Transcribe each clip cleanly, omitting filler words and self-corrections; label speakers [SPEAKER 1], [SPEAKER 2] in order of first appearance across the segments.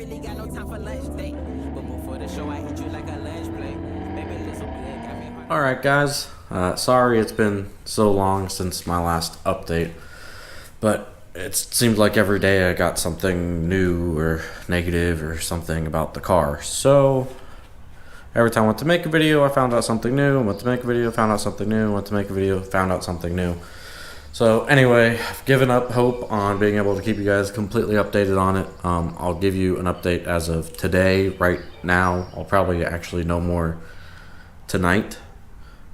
[SPEAKER 1] ain't really got no time for lunch date. But before the show, I hit you like a lunch plate. Baby, listen good, got me hard.
[SPEAKER 2] Alright guys, sorry it's been so long since my last update, but it seems like every day I got something new or negative or something about the car. So every time I went to make a video, I found out something new. I went to make a video, found out something new. I went to make a video, found out something new. So anyway, I've given up hope on being able to keep you guys completely updated on it. I'll give you an update as of today, right now. I'll probably actually know more tonight.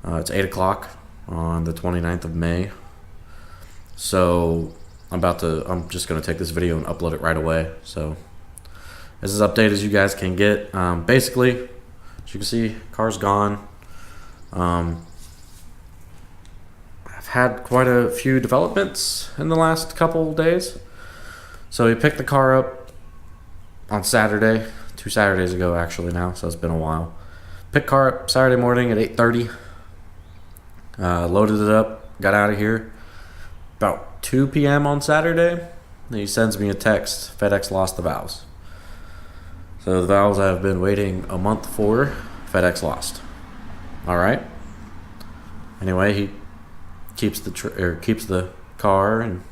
[SPEAKER 2] It's 8 o'clock on the 29th of May. So I'm just going to take this video and upload it right away. So this is as updated as you guys can get. Basically, as you can see, car's gone. I've had quite a few developments in the last couple days. So we picked the car up on Saturday, 2 Saturdays ago actually now, so it's been a while. Picked car up Saturday morning at 8:30. Loaded it up, got out of here. About 2 p.m. on Saturday, he sends me a text, FedEx lost the valves. So the valves I've been waiting a month for, FedEx lost. Alright. Anyway, he keeps the car, and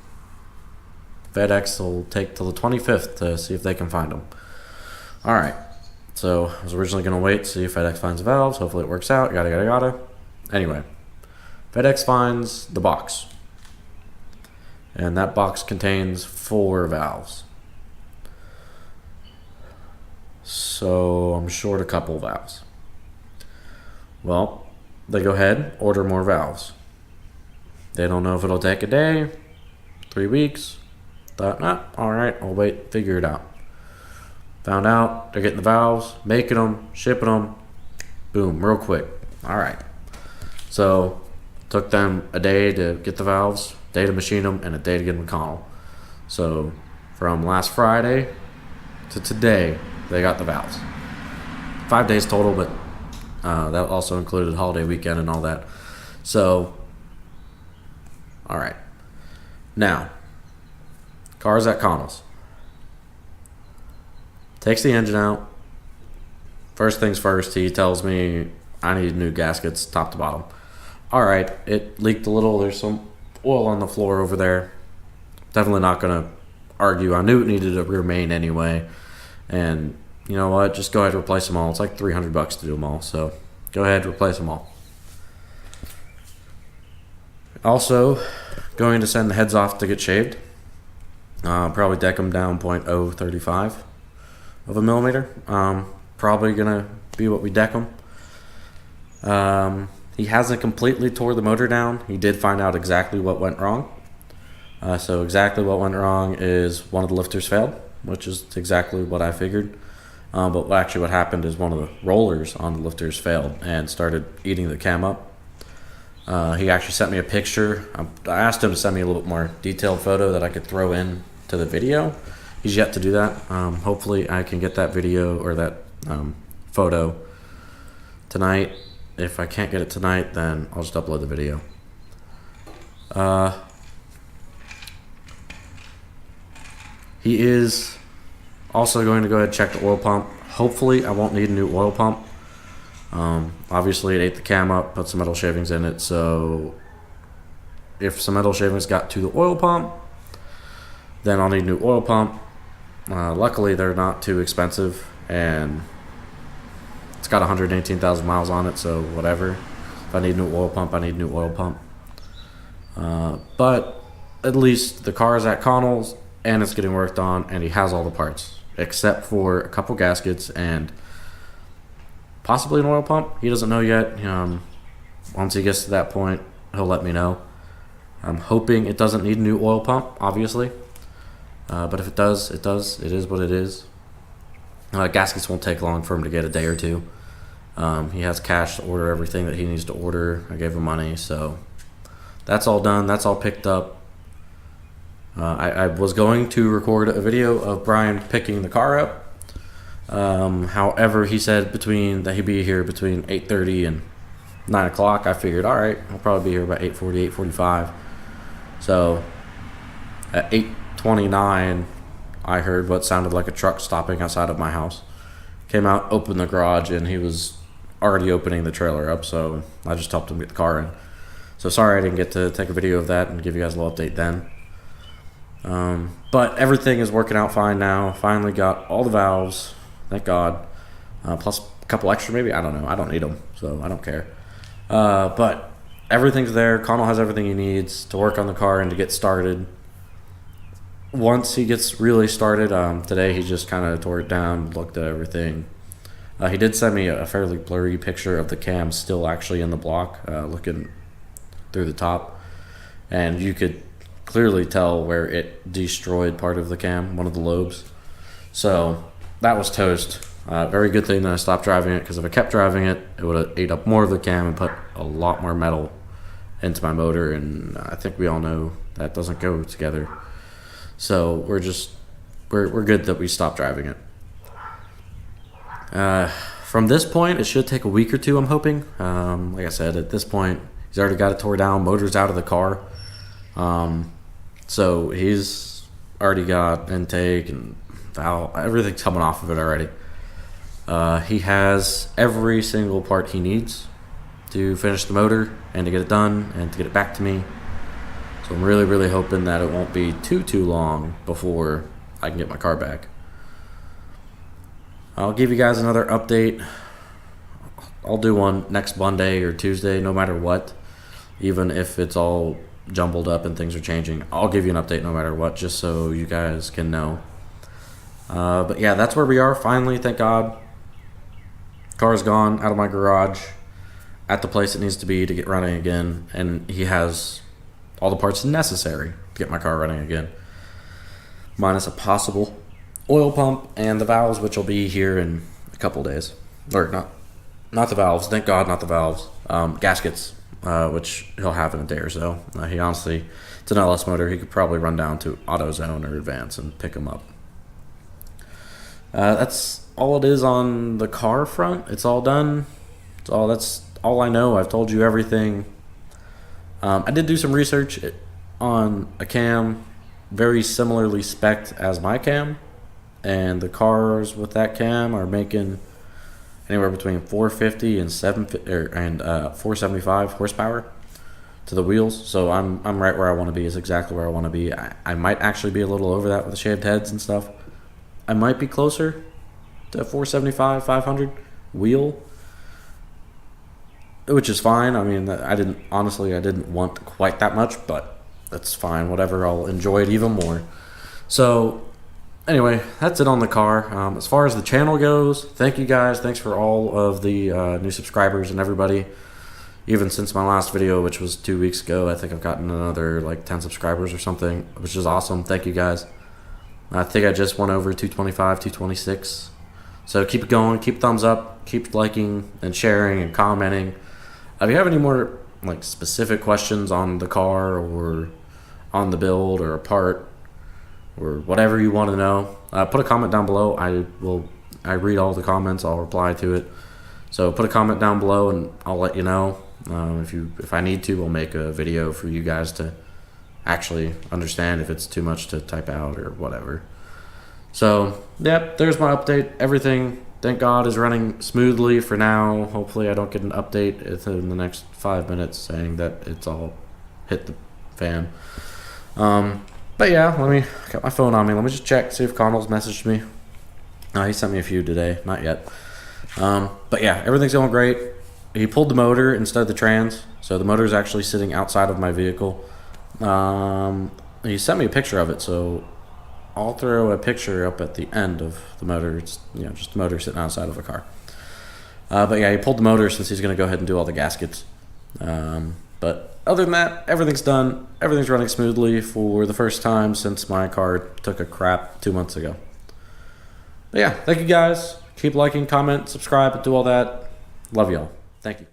[SPEAKER 2] FedEx will take till the 25th to see if they can find them. Alright. So I was originally going to wait to see if FedEx finds the valves. Hopefully it works out. Yada, yada, yada. Anyway, FedEx finds the box. And that box contains 4 valves. So I'm short a couple valves. Well, they go ahead, order more valves. They don't know if it'll take a day, 3 weeks. Thought, nah, alright, I'll wait, figure it out. Found out they're getting the valves, making them, shipping them. Boom, real quick. Alright. So took them a day to get the valves, day to machine them, and a day to get them to McConnell. So from last Friday to today, they got the valves. 5 days total, but that also included holiday weekend and all that. So, all right. Now, car's at Connell's. Takes the engine out. First things first, he tells me I need new gaskets, top to bottom. All right, it leaked a little. There's some oil on the floor over there. Definitely not going to argue. I knew it needed a rear main anyway. And you know what? Just go ahead and replace them all. It's like $300 to do them all. So go ahead, replace them all. Also, going to send the heads off to get shaved. Probably deck them down 0.035 of a millimeter. Probably going to be what we deck them. He hasn't completely tore the motor down. He did find out exactly what went wrong. So exactly what went wrong is one of the lifters failed, which is exactly what I figured. But actually what happened is one of the rollers on the lifters failed and started eating the cam up. He actually sent me a picture. I asked him to send me a little bit more detailed photo that I could throw in to the video. He's yet to do that. Hopefully I can get that video or that photo tonight. If I can't get it tonight, then I'll just upload the video. He is also going to go ahead and check the oil pump. Hopefully I won't need a new oil pump. Obviously it ate the cam up, put some metal shavings in it, so if some metal shavings got to the oil pump, then I'll need a new oil pump. Luckily they're not too expensive, and it's got 118,000 miles on it, so whatever. If I need a new oil pump, I need a new oil pump. But at least the car is at Connell's and it's getting worked on, and he has all the parts except for a couple gaskets and possibly an oil pump. He doesn't know yet. Once he gets to that point, he'll let me know. I'm hoping it doesn't need a new oil pump, obviously. But if it does, it does. It is what it is. Gaskets won't take long for him to get, a day or two. He has cash to order everything that he needs to order. I gave him money, so that's all done. That's all picked up. I was going to record a video of Brian picking the car up. However, he said that he'd be here between 8:30 and 9 o'clock. I figured, all right, I'll probably be here about 8:40, 8:45. So at 8:29, I heard what sounded like a truck stopping outside of my house. Came out, opened the garage, and he was already opening the trailer up, so I just helped him get the car in. So sorry I didn't get to take a video of that and give you guys a little update then. But everything is working out fine now. Finally got all the valves, thank God. Plus a couple extra maybe, I don't know. I don't need them, so I don't care. But everything's there. Connell has everything he needs to work on the car and to get started. Once he gets really started, today he just kind of tore it down, looked at everything. He did send me a fairly blurry picture of the cam still actually in the block, looking through the top. And you could clearly tell where it destroyed part of the cam, one of the lobes. So that was toast. Very good thing that I stopped driving it, because if I kept driving it, it would have ate up more of the cam and put a lot more metal into my motor, and I think we all know that doesn't go together. So we're good that we stopped driving it. From this point, it should take a week or two, I'm hoping. Like I said, at this point, he's already got it tore down, motor's out of the car. So he's already got intake and valve, everything's coming off of it already. He has every single part he needs to finish the motor and to get it done and to get it back to me. So I'm really, really hoping that it won't be too long before I can get my car back. I'll give you guys another update. I'll do one next Monday or Tuesday, no matter what. Even if it's all jumbled up and things are changing, I'll give you an update no matter what, just so you guys can know. But yeah, that's where we are finally, thank God. Car's gone out of my garage, at the place it needs to be to get running again, and he has all the parts necessary to get my car running again, minus a possible oil pump and the valves, which will be here in a couple days. Or not the valves, thank God, not the valves. Gaskets, which he'll have in a day or so. He honestly, it's an LS motor. He could probably run down to AutoZone or Advance and pick them up. That's all it is on the car front. It's all done. That's all I know. I've told you everything. I did do some research on a cam very similarly spec'd as my cam, and the cars with that cam are making anywhere between 450 and 475 horsepower to the wheels. So I'm right where I want to be. Is exactly where I want to be. I might actually be a little over that with the shaved heads and stuff. I might be closer to 475, 500 wheel, which is fine. I mean, I didn't want quite that much, but that's fine. Whatever, I'll enjoy it even more. So anyway, that's it on the car. As far as the channel goes, thank you guys. Thanks for all of the new subscribers and everybody. Even since my last video, which was 2 weeks ago, I think I've gotten another like 10 subscribers or something, which is awesome. Thank you guys. I think I just went over 225, 226. So keep it going, keep thumbs up, keep liking and sharing and commenting. If you have any more like specific questions on the car or on the build or a part or whatever you want to know, put a comment down below. I read all the comments, I'll reply to it. So put a comment down below and I'll let you know. If I need to, we'll make a video for you guys to actually understand if it's too much to type out or whatever. So yep, there's my update. Everything, thank God, is running smoothly for now. Hopefully I don't get an update in the next 5 minutes saying that it's all hit the fan. But yeah, I got my phone on me. Let me just check, see if Connell's messaged me. He sent me a few today, not yet. But yeah, everything's going great. He pulled the motor instead of the trans, so the motor is actually sitting outside of my vehicle. He sent me a picture of it, so I'll throw a picture up at the end of the motor. It's just the motor sitting outside of a car. But yeah, he pulled the motor since he's going to go ahead and do all the gaskets. But other than that, everything's done. Everything's running smoothly for the first time since my car took a crap 2 months ago. But yeah, thank you guys. Keep liking, comment, subscribe, do all that. Love y'all. Thank you.